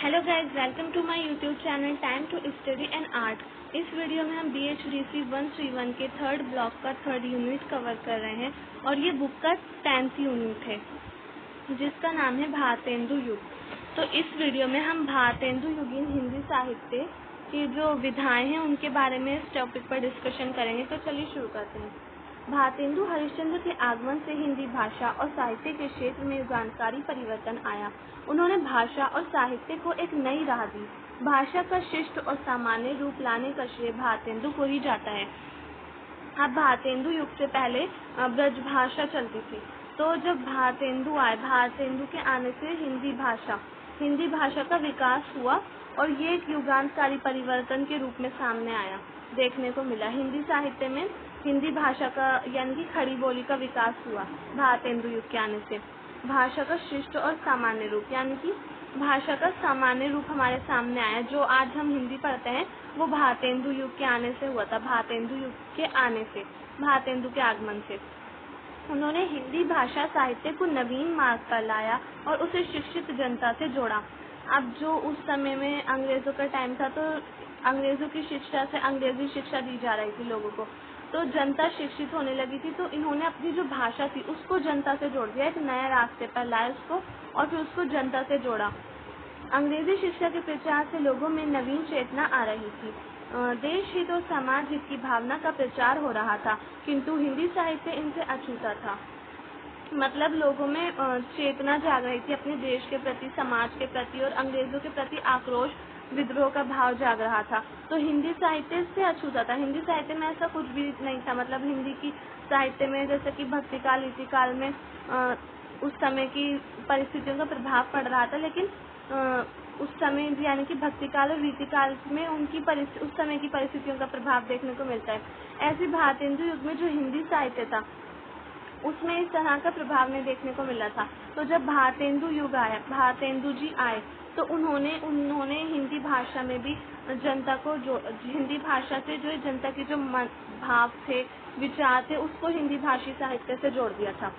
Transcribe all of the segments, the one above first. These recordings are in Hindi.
Hello guys, welcome to my YouTube channel time to study and art. इस वीडियो में हम BHDC 131 के थर्ड ब्लॉक का थर्ड यूनिट कवर कर रहे हैं और ये बुक का 10th यूनिट है जिसका नाम है भारतेंदु युग। तो इस वीडियो में हम भारतेंदु युगीन हिंदी साहित्य की जो विधाएं हैं उनके बारे में इस टॉपिक पर डिस्कशन करेंगे। तो चलिए शुरू करते हैं। भारतेंदु हरिश्चंद्र के आगमन से हिंदी भाषा और साहित्य के क्षेत्र में युगांतकारी परिवर्तन आया। उन्होंने भाषा और साहित्य को एक नई राह दी। भाषा का शिष्ट और सामान्य रूप लाने का श्रेय भारतेंदु को ही जाता है। अब भारतेंदु युग से पहले ब्रज भाषा चलती थी। तो जब भारतेंदु आए, भारतेंदु के आने से हिंदी भाषा का विकास हुआ और ये एक युगांतकारी परिवर्तन के रूप में सामने आया, देखने को मिला। हिंदी साहित्य में हिंदी भाषा का यानी कि खड़ी बोली का विकास हुआ भारतेंदु युग के आने से। भाषा का शिष्ट और सामान्य रूप यानी कि भाषा का सामान्य रूप हमारे सामने आया। जो आज हम हिंदी पढ़ते हैं वो भारतेंदु युग के आने से हुआ था। भारतेंदु युग के आने से, भारतेंदु के आगमन से उन्होंने हिंदी भाषा साहित्य को नवीन मार्ग पर लाया और उसे शिक्षित जनता से जोड़ा। अब जो उस समय में अंग्रेजों का टाइम था, तो अंग्रेजों की शिक्षा से अंग्रेजी शिक्षा दी जा रही थी लोगों को, तो जनता शिक्षित होने लगी थी। तो इन्होंने अपनी जो भाषा थी उसको जनता से जोड़ दिया, एक नए रास्ते पर लाया उसको और फिर उसको जनता से जोड़ा। अंग्रेजी शिक्षा के प्रचार से लोगों में नवीन चेतना आ रही थी। देश हित और समाज हित की भावना का प्रचार हो रहा था, किंतु हिंदी साहित्य इनसे अछूता था। मतलब लोगों में चेतना जाग रही थी अपने देश के प्रति, समाज के प्रति और अंग्रेजों के प्रति आक्रोश, विद्रोह का भाव जाग रहा था। तो हिंदी साहित्य से अछूता था। हिंदी साहित्य में ऐसा कुछ भी नहीं था। मतलब हिंदी की साहित्य में जैसे कि भक्तिकाल, रीतिकाल में उस समय की परिस्थितियों का प्रभाव पड़ रहा था, लेकिन उस समय यानी कि भक्तिकाल और रीतिकाल में उस समय की परिस्थितियों का प्रभाव देखने को मिलता है। ऐसे भारतेंदु युग में जो हिंदी साहित्य था उसमें इस तरह का प्रभाव नहीं देखने को मिला था। तो जब भारतेंदु युग आया, भारतेंदु जी आए, तो उन्होंने हिंदी भाषा में भी जनता को हिंदी भाषा से जो जनता की जो भाव थे, विचार थे, उसको हिंदी भाषी साहित्य से जोड़ दिया था।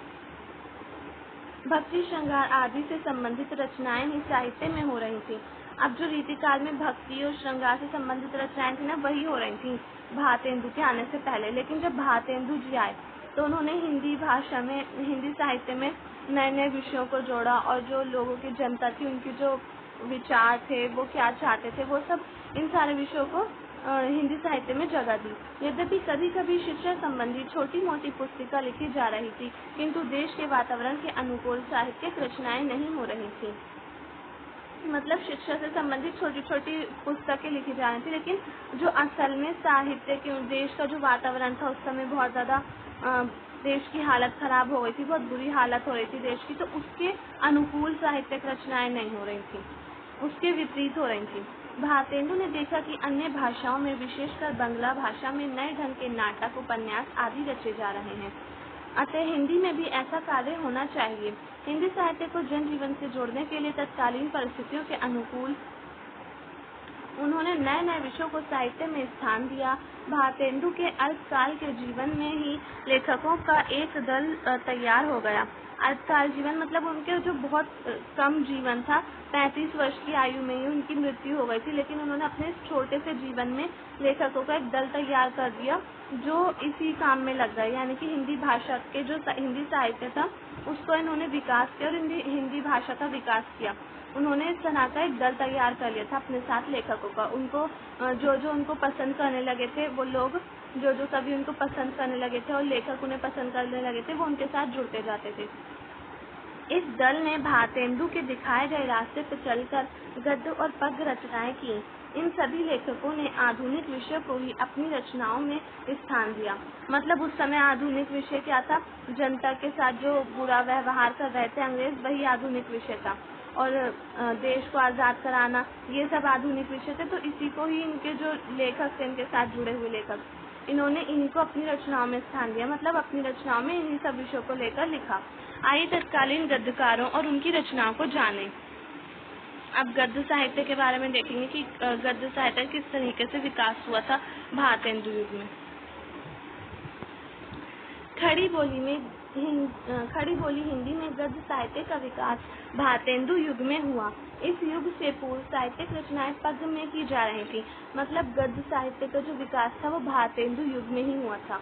भक्ति, श्रृंगार आदि से संबंधित रचनाएं ही साहित्य में हो रही थी। अब जो रीतिकाल में भक्ति और श्रृंगार से संबंधित रचनाएं थी ना, वही हो रही थी भारतेंदु के आने से पहले। लेकिन जब भारतेंदु जी आए तो उन्होंने हिंदी भाषा में, हिंदी साहित्य में नए नए विषयों को जोड़ा और जो लोगों की जनता थी, उनकी जो विचार थे, वो क्या चाहते थे, वो सब इन सारे विषयों को हिंदी साहित्य में जगह दी। यद्यपि कभी कभी शिक्षा संबंधी छोटी मोटी पुस्तिका लिखी जा रही थी, किंतु देश के वातावरण के अनुकूल साहित्यिक रचनाएं नहीं हो रही थी। मतलब शिक्षा से संबंधित छोटी छोटी पुस्तकें लिखी जा रही थी, लेकिन जो असल में साहित्य के, देश का जो वातावरण था उस समय बहुत ज़्यादा देश की हालत खराब हो गई थी, बहुत बुरी हालत हो रही थी देश की, तो उसके अनुकूल साहित्यिक रचनाएं नहीं हो रही थी, उसके विपरीत हो रही थी। भारतेंदु ने देखा कि अन्य भाषाओं में, विशेषकर बंगला भाषा में नए ढंग के नाटक, उपन्यास आदि रचे जा रहे हैं, अतः हिंदी में भी ऐसा कार्य होना चाहिए। हिंदी साहित्य को जनजीवन से जोड़ने के लिए तत्कालीन परिस्थितियों के अनुकूल उन्होंने नए नए विषयों को साहित्य में स्थान दिया। भारतेंदु के अल्पकाल के जीवन में ही लेखकों का एक दल तैयार हो गया। अल्पकाल जीवन मतलब उनके जो बहुत कम जीवन था, 35 वर्ष की आयु में ही उनकी मृत्यु हो गई थी, लेकिन उन्होंने अपने छोटे से जीवन में लेखकों का एक दल तैयार कर दिया जो इसी काम में लग गए। यानी कि हिंदी भाषा के जो हिंदी साहित्य था उसको इन्होंने विकास किया और हिंदी भाषा का विकास किया। उन्होंने इस तरह का एक दल तैयार कर लिया था अपने साथ लेखकों का। उनको जो उनको पसंद करने लगे थे, वो लोग जो कवि उनको पसंद करने लगे थे और लेखक उन्हें पसंद करने लगे थे, वो उनके साथ जुड़ते जाते थे। इस दल ने भारतेंदु के दिखाए गए रास्ते पर चलकर गद्य और पद्य रचनाएं की। इन सभी लेखकों ने आधुनिक विषय को ही अपनी रचनाओं में स्थान दिया। मतलब उस समय आधुनिक विषय क्या था? जनता के साथ जो बुरा व्यवहार कर रहे थे अंग्रेज, वही आधुनिक विषय था। और देश को आज़ाद कराना, ये सब आधुनिक विषय थे। तो इसी को ही इनके जो लेखक थे, इनके साथ जुड़े हुए लेखक, इन्होंने इनको अपनी रचनाओं में स्थान दिया। मतलब अपनी रचनाओं में इन्हीं सब विषयों को लेकर लिखा। आइए तत्कालीन गद्यकारों और उनकी रचनाओं को जानें। अब गद्य साहित्य के बारे में देखेंगे कि गद्य साहित्य किस तरीके से विकास हुआ था भारतेंदु युग में। खड़ी बोली में खड़ी बोली हिंदी में गद्य साहित्य का विकास भारतेंदु युग में हुआ। इस युग से पूर्व साहित्यिक रचनाएं पद्य में की जा रही थी। मतलब गद्य साहित्य का जो विकास था वो भारतेंदु युग में ही हुआ था।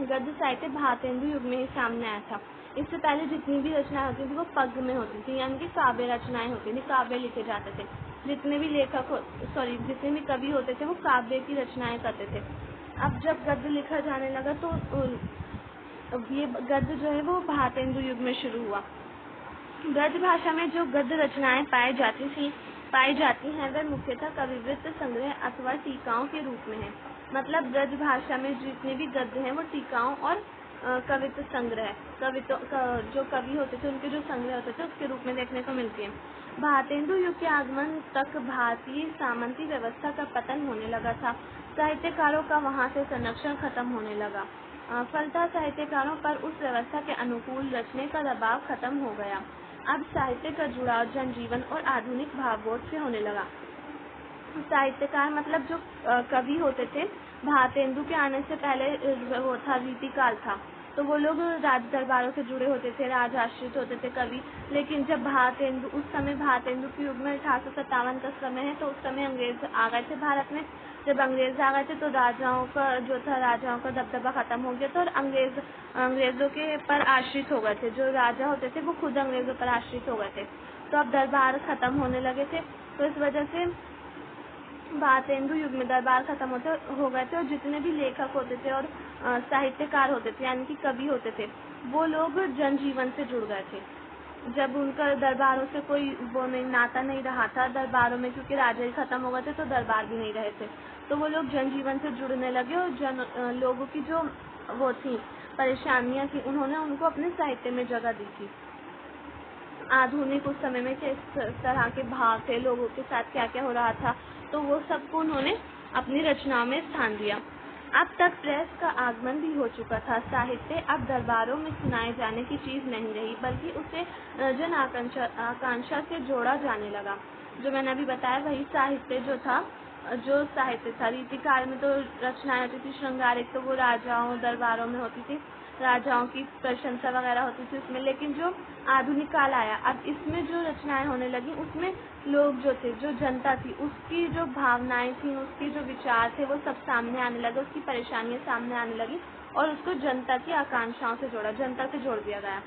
गद्य साहित्य भारतेंदु युग में ही सामने आया था। इससे पहले जितनी भी रचनाएं होती थी वो पद्य में होती थी, यानी कि काव्य रचनाएं होती थी, काव्य लिखे जाते थे। जितने भी जितने भी कवि होते थे वो काव्य की रचनाएं करते थे। अब जब गद्य लिखा जाने लगा तो ये गद्य जो है वो भारतेंदु युग में शुरू हुआ। गद्य भाषा में जो गद्य रचनाएं पाई जाती हैं वे मुख्यतः कविवृत्त संग्रह अथवा टीकाओं के रूप में है। मतलब गद्य भाषा में जितने भी गद्य हैं वो टीकाओं और कवित्व संग्रह, जो कवि होते थे उनके जो संग्रह होते थे उसके रूप में देखने को मिलती है। भारतेंदु युग के आगमन तक भारतीय सामंती व्यवस्था का पतन होने लगा था। साहित्यकारों का वहां से संरक्षण खत्म होने लगा। फलतः साहित्यकारों पर उस व्यवस्था के अनुकूल रचने का दबाव खत्म हो गया। अब साहित्य का जुड़ाव जनजीवन और आधुनिक भावबोध से होने लगा। साहित्यकार मतलब जो कवि होते थे, भारतेंदु के आने से पहले वो था रीतिकाल था, तो वो लोग राज दरबारों से जुड़े होते थे, राज आश्रित होते थे कवि। लेकिन जब उस समय भारतेंदु के युग में 1857 का समय है, तो उस समय अंग्रेज आ गए थे भारत में। जब अंग्रेज आ गए थे तो राजाओं का दबदबा खत्म हो गया था और अंग्रेजों के पर आश्रित हो गए थे। जो राजा होते थे वो खुद अंग्रेजों पर आश्रित हो गए थे, तो अब दरबार खत्म होने लगे थे। तो इस वजह से भारतेंदु युग में दरबार खत्म हो गए थे और जितने भी लेखक होते थे और साहित्यकार होते थे, यानी कि कवि होते थे, वो लोग जनजीवन से जुड़ गए थे। जब उनका दरबारों से कोई नाता नहीं रहा था दरबारों में, क्योंकि राजा ही खत्म हो गए थे तो दरबार भी नहीं रहे थे, तो वो लोग जनजीवन से जुड़ने लगे और लोगों की जो वो थी परेशानियां थी, उन्होंने उनको अपने साहित्य में जगह दी थी। आधुनिक उस समय में किस तरह के भाव थे, लोगों के साथ क्या क्या हो रहा था, तो वो सबको उन्होंने अपनी रचनाओं में स्थान दिया। अब तक प्रेस का आगमन भी हो चुका था। साहित्य अब दरबारों में सुनाए जाने की चीज नहीं रही, बल्कि उसे जन आकांक्षा से जोड़ा जाने लगा। जो मैंने अभी बताया वही साहित्य जो साहित्य था। रीतिकाल में तो रचनाएं होती थी श्रृंगारिक, तो वो राजाओं दरबारों में होती थी, राजाओं की प्रशंसा वगैरह होती थी उसमें। लेकिन जो आधुनिक काल आया, अब इसमें जो रचनाएं होने लगी उसमें लोग जो थे, जो जनता थी, उसकी जो भावनाएं थी, उसकी जो विचार थे, वो सब सामने आने लगे, उसकी परेशानियां सामने आने लगी और उसको जनता की आकांक्षाओं से जनता से जोड़ दिया गया।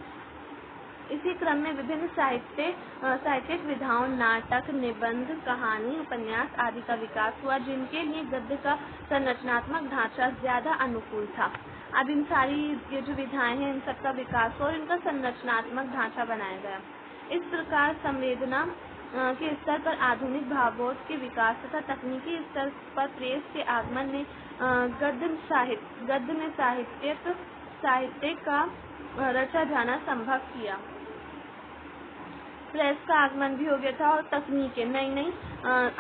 इसी क्रम में विभिन्न साहित्यिक विधाओं, नाटक, निबंध, कहानी, उपन्यास आदि का विकास हुआ, जिनके लिए गद्य का संरचनात्मक ढांचा ज्यादा अनुकूल था। अब इन सारी ये जो विधाएं हैं, इन सब का विकास हुआ और इनका संरचनात्मक ढांचा बनाया गया। इस प्रकार संवेदना के स्तर पर आधुनिक भावबोध के विकास तथा तकनीकी स्तर पर प्रेस के आगमन ने गद्य में साहित्य का रचा जाना संभव किया। प्रेस का आगमन भी हो गया था और तकनीकें नई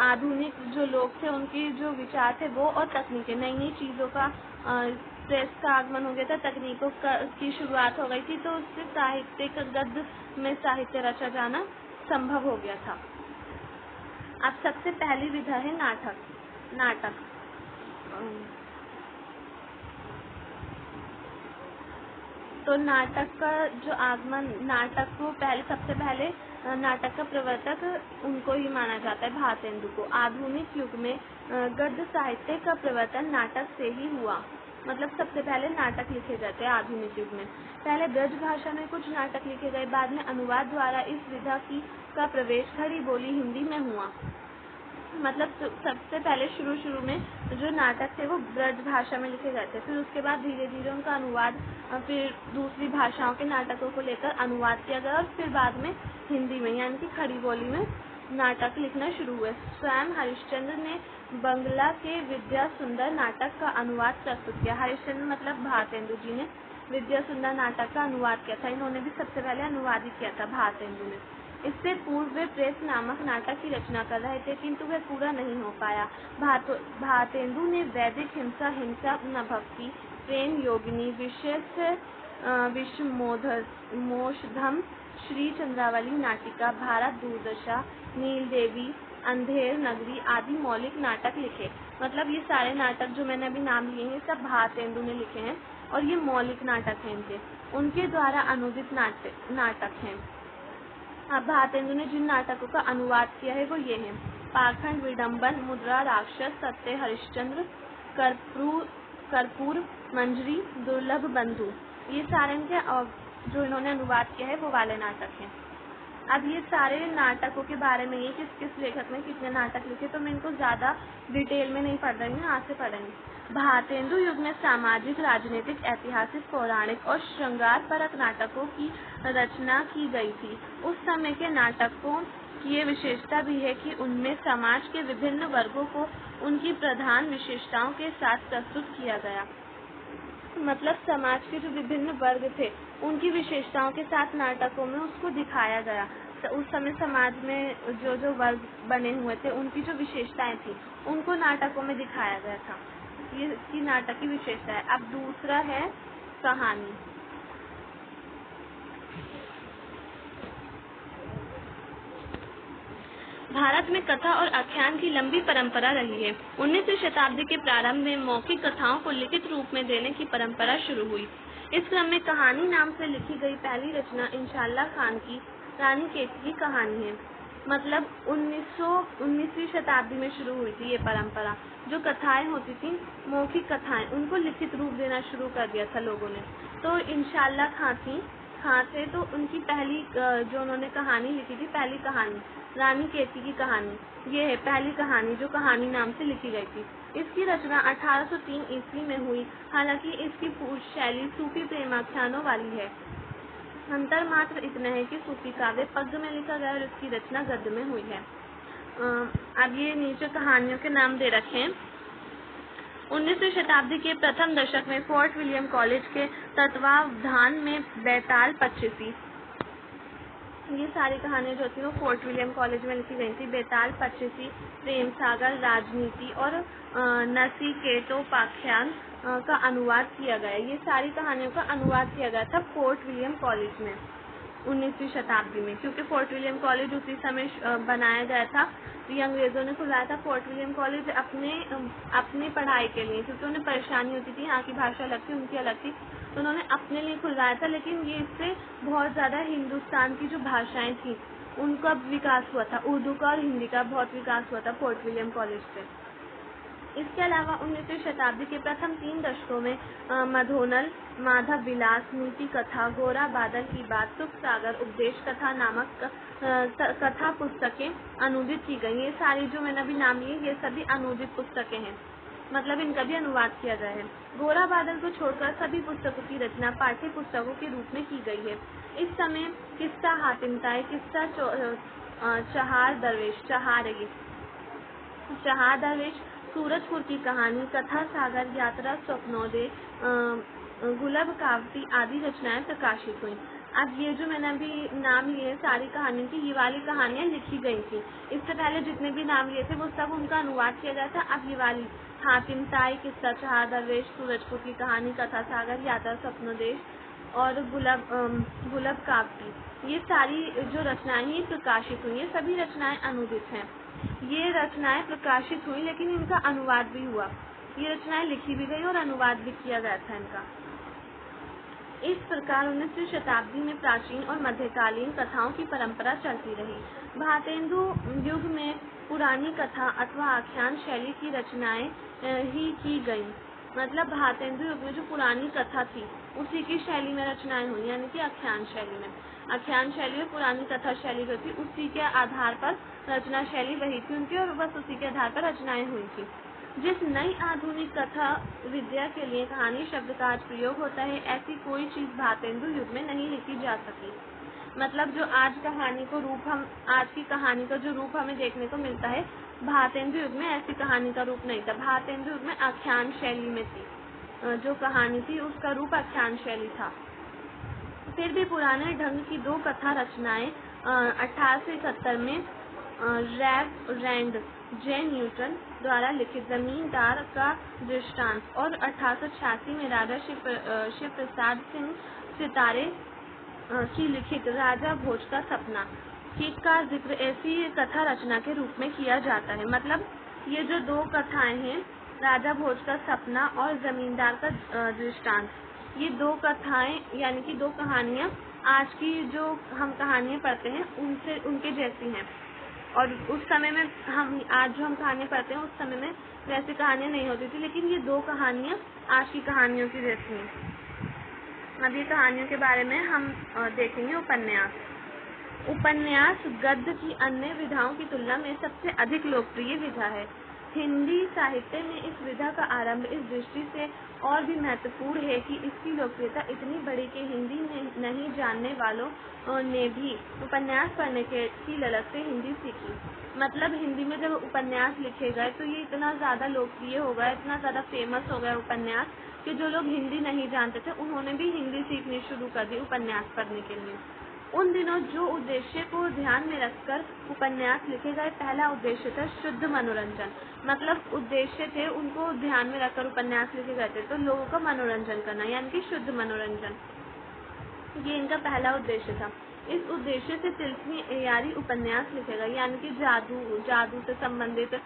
आधुनिक जो लोग थे उनकी जो विचार थे वो, और तकनीकें नई चीज़ों का प्रेस का आगमन हो गया था, तकनीकों की शुरुआत हो गई थी, तो उससे गद्य में साहित्य रचा जाना संभव हो गया था। अब सबसे पहली विधा है नाटक। तो नाटक का जो आगमन, सबसे पहले नाटक का प्रवर्तक उनको ही माना जाता है, भारतेंदु को। आधुनिक युग में गद्य साहित्य का प्रवर्तन नाटक से ही हुआ। मतलब सबसे पहले नाटक लिखे जाते हैं आधुनिक युग में। पहले ब्रज भाषा में कुछ नाटक लिखे गए, बाद में अनुवाद द्वारा इस विधा का प्रवेश खड़ी बोली हिंदी में हुआ। मतलब सबसे पहले शुरू में जो नाटक थे वो ब्रज भाषा में लिखे गए थे, फिर उसके बाद धीरे धीरे उनका अनुवाद फिर दूसरी भाषाओं के नाटकों को लेकर अनुवाद किया गया और फिर बाद में हिंदी में, यानी कि खड़ी बोली में नाटक लिखना शुरू हुए। स्वयं हरिश्चंद्र ने बंगला के विद्या सुंदर नाटक का अनुवाद प्रस्तुत किया। हरिश्चंद्र मतलब भारतेंदु जी ने विद्या सुंदर नाटक का अनुवाद किया था। इन्होंने भी सबसे पहले अनुवादित किया था भारतेंदु ने। इससे पूर्व वे प्रेस नामक नाटक की रचना कर रहे थे, किंतु वह पूरा नहीं हो पाया। भारतेंदु ने वैदिक हिंसा न भक्ति, प्रेम योगिनी, विषमोधम, श्री चंद्रावली नाटिका, भारत दूरदशा, नील देवी, अंधेर नगरी आदि मौलिक नाटक लिखे। मतलब ये सारे नाटक जो मैंने अभी नाम लिए हैं सब भारतेंदु ने लिखे हैं और ये मौलिक नाटक हैं इनके। उनके द्वारा अनुदित नाटक हैं। अब भारतेंदु ने जिन नाटकों का अनुवाद किया है वो ये हैं: पाखंड, विडम्बन, मुद्रा, राक्षस, सत्य हरिश्चंद्र, कर्पूर मंजरी, दुर्लभ बंधु। ये सारे इनके जो इन्होंने अनुवाद किया है वो वाले नाटक हैं। अब ये सारे नाटकों के बारे में ये किस किस लेखक ने कितने नाटक लिखे, तो मैं इनको ज़्यादा डिटेल में नहीं पढ़ रही हूँ, आज से पढ़ेंगे। भारतेंदु युग में सामाजिक, राजनीतिक, ऐतिहासिक, पौराणिक और श्रृंगार परक नाटकों की रचना की गई थी। उस समय के नाटकों की ये विशेषता भी है कि उनमें समाज के विभिन्न वर्गों को उनकी प्रधान विशेषताओं के साथ प्रस्तुत किया गया। मतलब समाज के जो विभिन्न वर्ग थे उनकी विशेषताओं के साथ नाटकों में उसको दिखाया गया। तो उस समय समाज में जो जो वर्ग बने हुए थे उनकी जो विशेषताएं थी उनको नाटकों में दिखाया गया था। ये इसकी नाटक की विशेषता है। अब दूसरा है कहानी। भारत में कथा और आख्यान की लंबी परंपरा रही है। 19वीं शताब्दी के प्रारंभ में मौखिक कथाओं को लिखित रूप में देने की परंपरा शुरू हुई। इस क्रम में कहानी नाम से लिखी गई पहली रचना इंशाल्लाह खान की रानी केतकी की कहानी है। मतलब 19वीं शताब्दी में शुरू हुई थी ये परंपरा। जो कथाएं होती थी, मौखिक कथाएं, उनको लिखित रूप देना शुरू कर दिया था लोगों ने। तो इंशाल्लाह खां थे, तो उनकी पहली जो उन्होंने कहानी लिखी थी, पहली कहानी रानी केतकी की कहानी, ये है पहली कहानी जो कहानी नाम से लिखी गई थी। इसकी रचना 1803 ईस्वी में हुई। हालांकि इसकी पूर्ण शैली सूफी प्रेमाख्यानों वाली है। अंतर मात्र इतना है कि सूफी काव्य पद्य में लिखा गया और इसकी रचना गद्य में हुई है। अब ये नीचे कहानियों के नाम दे रखे हैं। 19वीं शताब्दी के प्रथम दशक में फोर्ट विलियम कॉलेज के तत्वावधान में बेताल पच्चीसी, ये सारी कहानियाँ जो थी वो फोर्ट विलियम कॉलेज में लिखी गई थी। बेताल पच्चीसी, प्रेम सागर, राजनीति और नचिकेतोपाख्यान का अनुवाद किया गया। ये सारी कहानियों का अनुवाद किया गया था फोर्ट विलियम कॉलेज में 19वीं शताब्दी में, क्योंकि फोर्ट विलियम कॉलेज उसी समय बनाया गया था। ये अंग्रेजों ने खुलवाया था फोर्ट विलियम कॉलेज अपनी पढ़ाई के लिए, क्योंकि उन्हें परेशानी होती थी, यहाँ की भाषा अलग थी, उनकी अलग थी, तो उन्होंने अपने लिए खुलवाया था। लेकिन ये इससे बहुत ज़्यादा हिंदुस्तान की जो भाषाएं थी उनका विकास हुआ था, उर्दू का और हिंदी का बहुत विकास हुआ था फोर्ट विलियम कॉलेज से। इसके अलावा 19वीं शताब्दी के प्रथम 3 दशकों में मधोनल, माधव विलास, नीति कथा, गोरा बादल की बात, सुख सागर, उपदेश कथा नामक कथा पुस्तकें अनुदित की गई। ये सारी जो मैंने अभी नाम लिए ये सभी अनुदित पुस्तकें हैं, मतलब इनका भी अनुवाद किया गया है। गोरा बादल को छोड़कर सभी पुस्तकों की रचना पाठ्य पुस्तकों के रूप में की गई है। इस समय किस्सा हातिम ताई, किस्सा चहार दरवेश, सूरजपुर की कहानी, कथा सागर, यात्रा स्वप्नोदय, गुलब कावती आदि रचनाएं प्रकाशित हुई। अब ये जो मैंने अभी नाम लिए सारी कहानियों की, ये वाली कहानियाँ लिखी गई थी। इससे पहले जितने भी नाम लिए थे वो सब उनका अनुवाद किया गया था। अब ये वाली हातिम ताई, किस्सा चहार दरवेश, सूरजपुर की कहानी, कथा सागर, यात्रा स्वप्नोदय और गुलब कावती, ये सारी जो रचनाएं हैं प्रकाशित हुई। ये सभी रचनाएं अनुदित हैं। ये रचनाएं प्रकाशित हुई लेकिन इनका अनुवाद भी हुआ। ये रचनाएं लिखी भी गई और अनुवाद भी किया गया था इनका। इस प्रकार 19वीं शताब्दी में प्राचीन और मध्यकालीन कथाओं की परंपरा चलती रही। भारतेंदु युग में पुरानी कथा अथवा आख्यान शैली की रचनाएं ही की गई। मतलब भारतेंदु युग में जो पुरानी कथा थी उसी की शैली में रचनाएं हुई, यानी कि आख्यान शैली में। आख्यान शैली और पुरानी कथा शैली जो थी उसी के आधार पर रचना शैली वही थी उनकी, और बस उसी के आधार पर रचनाएं हुई थी। जिस नई आधुनिक कथा विद्या के लिए कहानी शब्द का आज प्रयोग होता है, ऐसी कोई चीज भारतेंदु युग में नहीं लिखी जा सकी। मतलब जो आज की कहानी का जो रूप हमें देखने को मिलता है, भारतेंदु युग में ऐसी कहानी का रूप नहीं था। भारतेंदु युग में आख्यान शैली में थी, जो कहानी थी उसका रूप आख्यान शैली था। फिर भी पुराने ढंग की 2 कथा रचनाएं 1871 में रेवरेंड जे न्यूटन द्वारा लिखित जमींदार का दृष्टांत और 1886 में राजा शिव प्रसाद सिंह सितारे की लिखित राजा भोज का सपना का जिक्र ऐसी कथा रचना के रूप में किया जाता है। मतलब ये जो 2 कथाएं हैं, राजा भोज का सपना और जमींदार का दृष्टांत, ये दो कथाएं यानी कि दो कहानियाँ आज की जो हम कहानियाँ पढ़ते हैं उनसे उनके जैसी हैं, और उस समय में आज जो हम कहानियाँ पढ़ते हैं उस समय में वैसी कहानियाँ नहीं होती थी, लेकिन ये दो कहानियाँ आज की कहानियों की जैसी हैं। अब ये कहानियों के बारे में हम देखेंगे। उपन्यास गद्य की अन्य विधाओं की तुलना में सबसे अधिक लोकप्रिय विधा है। हिंदी साहित्य में इस विधा का आरंभ इस दृष्टि से और भी महत्वपूर्ण है कि इसकी लोकप्रियता इतनी बड़ी कि हिंदी नहीं जानने वालों ने भी उपन्यास पढ़ने की ललक से हिंदी सीखी। मतलब हिंदी में जब उपन्यास लिखे गए तो ये इतना ज़्यादा लोकप्रिय हो गया, इतना ज़्यादा फेमस हो गया उपन्यास कि जो लोग हिंदी नहीं जानते थे उन्होंने भी हिंदी सीखनी शुरू कर दी उपन्यास पढ़ने के लिए। उन दिनों जो उद्देश्य को ध्यान में रखकर उपन्यास लिखे गए, पहला उद्देश्य था शुद्ध मनोरंजन। मतलब उद्देश्य थे उनको ध्यान में रखकर उपन्यास लिखे गए थे, तो लोगों का मनोरंजन करना यानी कि शुद्ध मनोरंजन, ये इनका पहला उद्देश्य था। इस उद्देश्य से तिलस्मी एयारी उपन्यास लिखे गए, यानी कि जादू से संबंधित,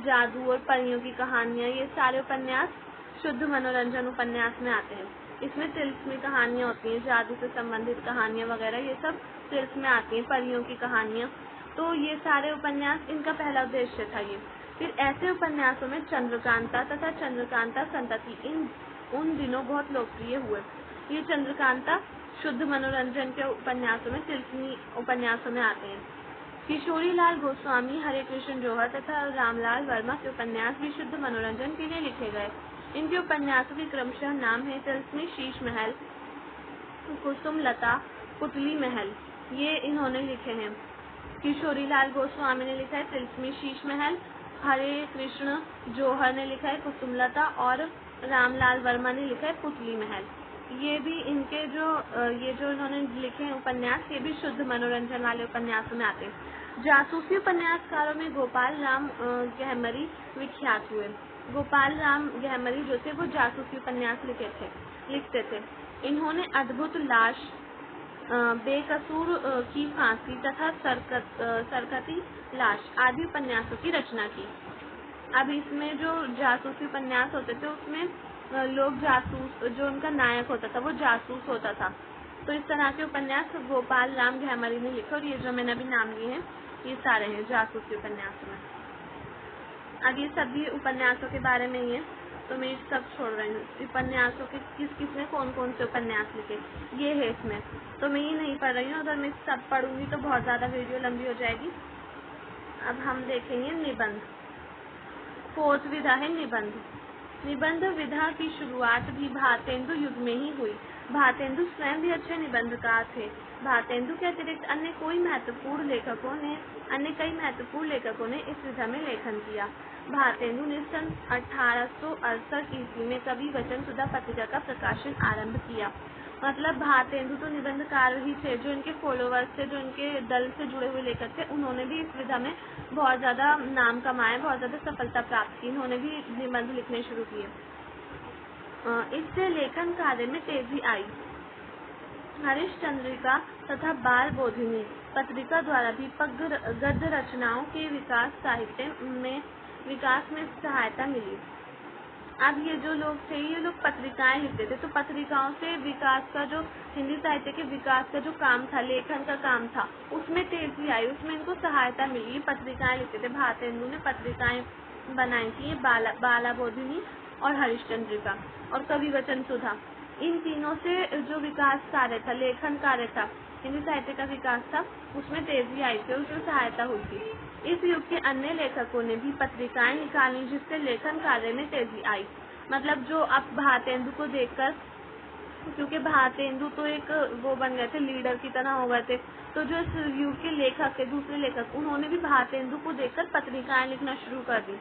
जादू और परियों की कहानियाँ, ये सारे उपन्यास शुद्ध मनोरंजन उपन्यास में आते हैं। इसमें तिलस्मी कहानियाँ होती हैं, जादू से संबंधित कहानियाँ वगैरह, ये सब तिलस्म में आती हैं, परियों की कहानियाँ। तो ये सारे उपन्यास इनका पहला उद्देश्य था ये। फिर ऐसे उपन्यासों में चंद्रकांता तथा चंद्रकांता संतति उन दिनों बहुत लोकप्रिय हुए। ये चंद्रकांता शुद्ध मनोरंजन के उपन्यासों में, तिलस्मी उपन्यासों में आते हैं। किशोरी लाल गोस्वामी, हरे कृष्ण जौहर तथा रामलाल वर्मा के उपन्यास भी शुद्ध मनोरंजन के लिए लिखे गए। इनके उपन्यासों के क्रमशः नाम है तिलस्मी शीश महल, कुसुम लता, पुतली महल, ये इन्होंने लिखे हैं। किशोरी लाल गोस्वामी ने लिखा है तिलस्मी शीश महल, हरे कृष्ण जौहर ने लिखा है कुसुम लता और रामलाल वर्मा ने लिखा है पुतली महल। ये भी इनके जो इन्होंने लिखे हैं उपन्यास, ये भी शुद्ध मनोरंजन वाले उपन्यासों में आते हैं। जासूसी उपन्यासकारों में गोपाल राम गहमरी विख्यात हुए। गोपाल राम गहमरी जो थे वो जासूसी उपन्यास लिखते थे। इन्होंने अद्भुत लाश, बेकसूर की फांसी तथा सरकती लाश आदि उपन्यासों की रचना की। अब इसमें जो जासूसी उपन्यास होते थे उसमें लोग जासूस, जो उनका नायक होता था वो जासूस होता था। तो इस तरह के उपन्यास गोपाल राम गहमरी ने लिखे, और ये जो मैंने अभी नाम लिए हैं ये सारे हैं जासूसी उपन्यासों में। अब ये सभी उपन्यासों के बारे में ही है, तो मैं सब छोड़ रही हूँ। उपन्यासों के किसने कौन कौन से उपन्यास लिखे ये है इसमें, तो मैं ये नहीं पढ़ रही हूँ। अगर मैं सब पढ़ूंगी तो बहुत ज़्यादा वीडियो लंबी हो जाएगी। अब हम देखेंगे निबंध। फोर्थ विधा है निबंध। निबंध विधा की शुरुआत भी भारतेंदु युग में ही हुई। भारतेंदु स्वयं भी अच्छे निबंधकार थे। भारतेंदु के अतिरिक्त अन्य कई महत्वपूर्ण लेखकों ने इस विधा में लेखन किया। भारतेंदु ने सन 1868 ईस्वी में कवि वचन सुधा पत्रिका का प्रकाशन आरंभ किया। मतलब भारतेंदु तो निबंधकार ही थे, जो इनके फॉलोवर्स थे, जो इनके दल से जुड़े हुए लेखक थे, उन्होंने भी इस विधा में बहुत ज़्यादा नाम कमाया, बहुत ज़्यादा सफलता प्राप्त की। इन्होंने भी निबंध लिखने शुरू किए। इससे लेखन कार्य में तेजी आई। हरिश्चंद्रिका तथा बाल बोधिनी पत्रिका द्वारा भी गद्य रचनाओं के विकास में सहायता मिली। अब ये जो लोग थे, ये लोग पत्रिकाएं लिखते थे, तो पत्रिकाओं से विकास का, जो हिंदी साहित्य के विकास का जो काम था, लेखन का काम था, उसमें तेजी आई, उसमें इनको सहायता मिली। पत्रिकाएं लिखते थे, भारतेंदु ने पत्रिकाएं बनाई थी, बाला बोधिनी और हरिश्चंद्रिका और कवि वचन सुधा। इन तीनों से जो विकास कार्य था, लेखन कार्य था, हिंदी साहित्य का विकास था, उसमें तेजी आई थी, उसमें सहायता हुई थी। इस युग के अन्य लेखकों ने भी पत्रिकाएं निकाली, जिससे लेखन कार्य में तेजी आई। मतलब जो अब भारतेंदु को देखकर, क्योंकि भारतेंदु तो एक वो बन गए थे, लीडर की तरह हो गए थे, तो जो इस युग के लेखक थे, दूसरे लेखक, उन्होंने भी भारतेंदु को देखकर पत्रिकाएं लिखना शुरू कर दी।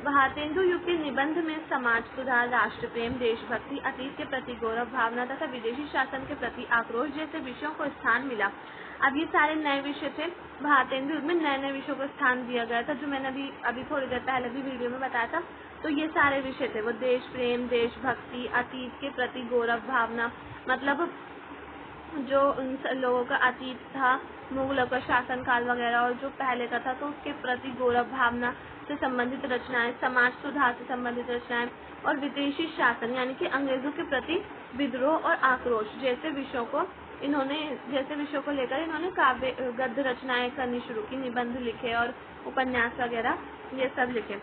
भारतेंदु युग के निबंध में समाज सुधार, राष्ट्र प्रेम, देशभक्ति, अतीत के प्रति गौरव भावना तथा विदेशी शासन के प्रति आक्रोश जैसे विषयों को स्थान मिला। अब ये सारे नए विषय थे, भारतेंदु युग में नए नए विषयों को स्थान दिया गया था, जो मैंने अभी थोड़ी देर पहले भी वीडियो में बताया था। तो ये सारे विषय थे, वो देश प्रेम, देशभक्ति, अतीत के प्रति गौरव भावना, मतलब जो उन लोगों का अतीत था मुगलों का शासनकाल वगैरह और जो पहले का था तो उसके प्रति गौरव भावना से संबंधित रचनाएं, समाज सुधार से संबंधित रचनाएं और विदेशी शासन यानी कि अंग्रेजों के प्रति विद्रोह और आक्रोश जैसे विषयों को लेकर इन्होंने काव्य गद्य रचनाएं करनी शुरू की, निबंध लिखे और उपन्यास वगैरह ये सब लिखे।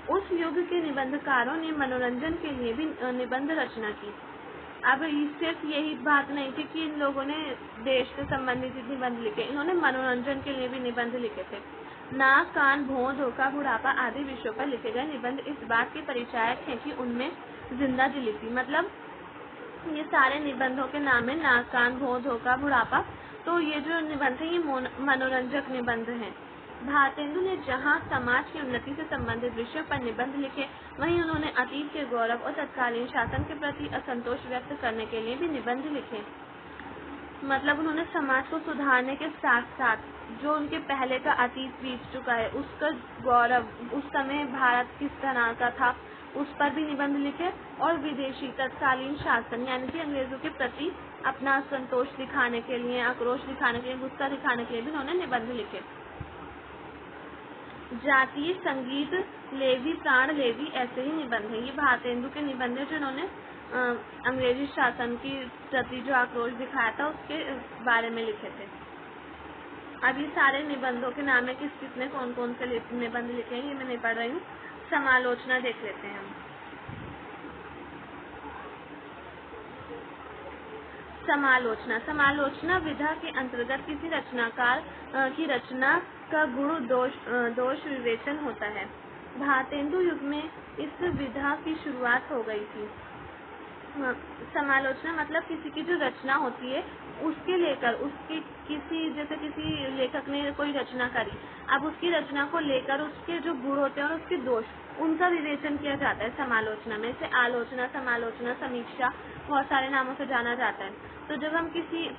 उस युग के निबंधकारों ने मनोरंजन के लिए भी निबंध रचना की। अब सिर्फ यही बात नहीं थी कि इन लोगों ने देश से संबंधित निबंध लिखे, इन्होंने मनोरंजन के लिए भी निबंध लिखे थे। नाक, कान, भौं, धोखा, बुढ़ापा आदि विषयों पर लिखे गए निबंध इस बात के परिचायक हैं कि उनमें जिंदा दिली थी। मतलब ये सारे निबंधों के नाम है नाक, कान, भौं, धोखा, बुढ़ापा। तो ये जो निबंध है ये मनोरंजक निबंध हैं। भारतेंदु ने जहाँ समाज की उन्नति से संबंधित विषयों पर निबंध लिखे, वहीं उन्होंने अतीत के गौरव और तत्कालीन शासन के प्रति असंतोष व्यक्त करने के लिए भी निबंध लिखे। मतलब उन्होंने समाज को सुधारने के साथ साथ जो उनके पहले का अतीत बीत चुका है उसका गौरव, उस समय भारत किस तरह का था उस पर भी निबंध लिखे और विदेशी तत्कालीन शासन यानी कि अंग्रेजों के प्रति अपना असंतोष दिखाने के लिए, आक्रोश दिखाने के लिए, गुस्सा दिखाने के लिए भी उन्होंने निबंध लिखे। जातीय संगीत, लेवी, प्राण लेवी ऐसे ही निबंध हैं। ये भारतेंदु के निबंध हैं जो इन्होंने अंग्रेजी शासन की प्रति जो आक्रोश दिखाया था उसके बारे में लिखे थे। अब ये सारे निबंधों के नाम है किस किसने कौन कौन से निबंध लिखे हैं ये मैं नहीं पढ़ रही हूँ। समालोचना देख लेते हैं हम। समालोचना विधा के अंतर्गत किसी रचनाकार की रचना का गुण दोष विवेचन होता है। भारतेंदु युग में इस विधा की शुरुआत हो गई थी। समालोचना मतलब किसी की जो रचना होती है उसके लेकर उसकी जैसे किसी लेखक ने कोई रचना करी, अब उसकी रचना को लेकर उसके जो गुण होते हैं और उसके दोष उनका विवेचन किया जाता है समालोचना में। इसे आलोचना, समालोचना, समीक्षा बहुत सारे नामों से जाना जाता है। तो जब हम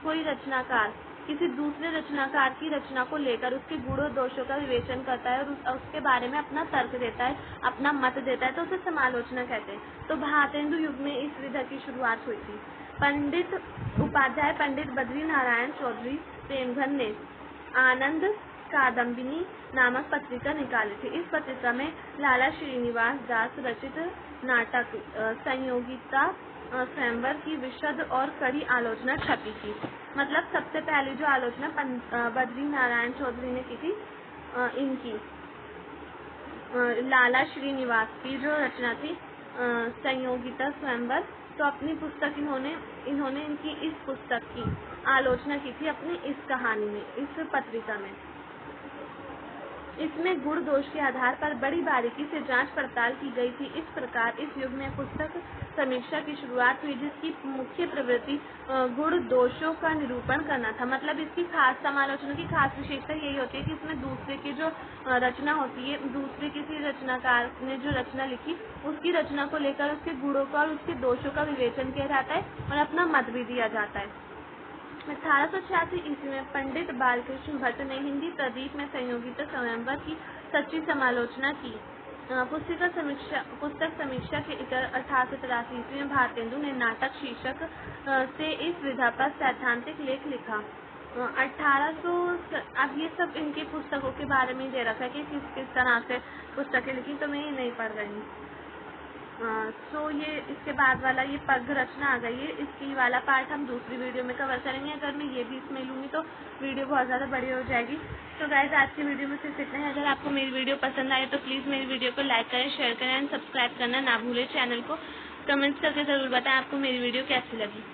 कोई रचनाकार किसी दूसरे रचनाकार की रचना को लेकर उसके गुण और दोषों का विवेचन करता है और उसके बारे में अपना तर्क देता है, अपना मत देता है तो उसे समालोचना कहते हैं। तो भारतेंदु युग में इस विधा की शुरुआत हुई थी। उपाध्याय पंडित बद्री नारायण चौधरी प्रेमघन ने आनंद कादम्बिनी नामक पत्रिका निकाली थी। इस पत्रिका में लाला श्रीनिवास दास रचित नाटक संयोगिता स्वयंवर की विशद और कड़ी आलोचना छपी थी। मतलब सबसे पहली जो आलोचना बद्री नारायण चौधरी ने की थी इनकी लाला श्रीनिवास की जो रचना थी संयोगिता स्वयंवर, तो अपनी पुस्तक इन्होंने इनकी इस पुस्तक की आलोचना की थी अपनी इस कहानी में, इस पत्रिका में। इसमें गुण दोष के आधार पर बड़ी बारीकी से जांच पड़ताल की गई थी। इस प्रकार इस युग में पुस्तक समीक्षा की शुरुआत हुई जिसकी मुख्य प्रवृत्ति गुण दोषों का निरूपण करना था। मतलब इसकी खास समालोचना की खास विशेषता यही होती है कि इसमें दूसरे की जो रचना होती है, दूसरे किसी रचनाकार ने जो रचना लिखी उसकी रचना को लेकर उसके गुणों का और उसके दोषों का विवेचन किया जाता है और अपना मत भी दिया जाता है। 1886 ईस्वी में पंडित बालकृष्ण भट्ट ने हिंदी प्रदीप में संयोगिता स्वयंवर की सच्ची समालोचना की। पुस्तक समीक्षा के इतर 1883 ईस्वी में भारतेंदु ने नाटक शीर्षक से इस विधा पर सैद्धांतिक लेख लिखा। 1800 अब ये सब इनकी पुस्तकों के बारे में दे रखा है कि किस तरह से पुस्तकें लिखी, तो मैं ये नहीं पढ़ रही हूँ। सो ये इसके बाद वाला ये पग रचना आ गई है, इसकी वाला पार्ट हम दूसरी वीडियो में कवर करेंगे। अगर मैं ये भी इसमें लूँगी तो वीडियो बहुत ज़्यादा बड़ी हो जाएगी। तो गाइस आज की वीडियो में सिर्फ इतना है। अगर आपको मेरी वीडियो पसंद आए तो प्लीज़ मेरी वीडियो को लाइक करें, शेयर करें एंड सब्सक्राइब करना ना भूलें। चैनल को कमेंट्स करके ज़रूर बताएं आपको मेरी वीडियो कैसी लगी।